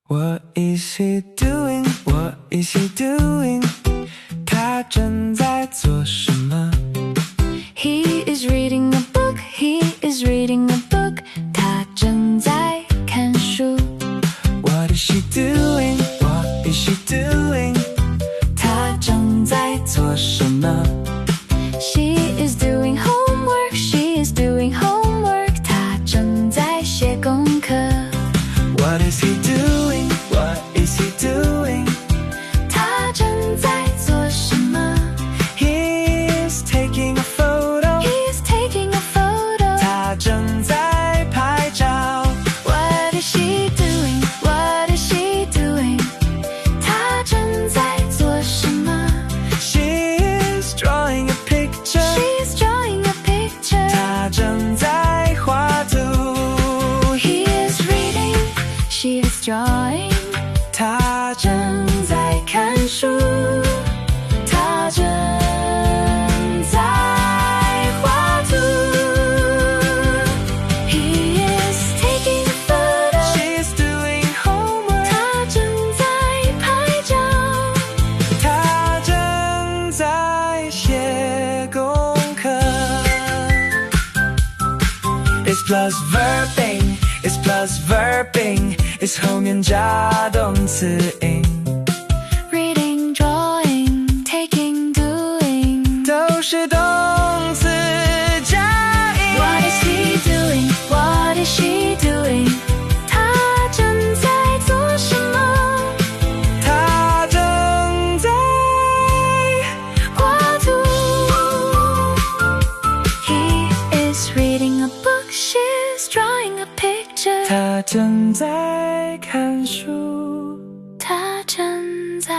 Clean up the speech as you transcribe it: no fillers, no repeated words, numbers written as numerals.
What is he doing? What is he doing? 他正在做什么？ He is reading a book. He is reading a book. 他正在看书。What is she doing? What is she doing? 她正在做什么？ She is doing homework. She is doing homework. 她正在写功课。What is he doing? What is he doing? 她正在做什么？ He is taking a photo. He is taking a photo. 他正在拍照。What is she doing? What is she doing? 她正在做什么？ She is drawing a picture. She is drawing a picture. 他正在画图。He is reading. She is drawing. 他正在看书。她正在画图。He is taking a photo. She's doing homework. 她正在拍照。他正在写功课。It's plus verbing. It's plus verbing. It's 后面加动词ing。Reading, drawing, taking, doing. 都是动词加ing。 What is he doing? What is she doing? 她正在做什么？他正在画图。He is reading a book. She is drawing a picture. 他正在看书。她正在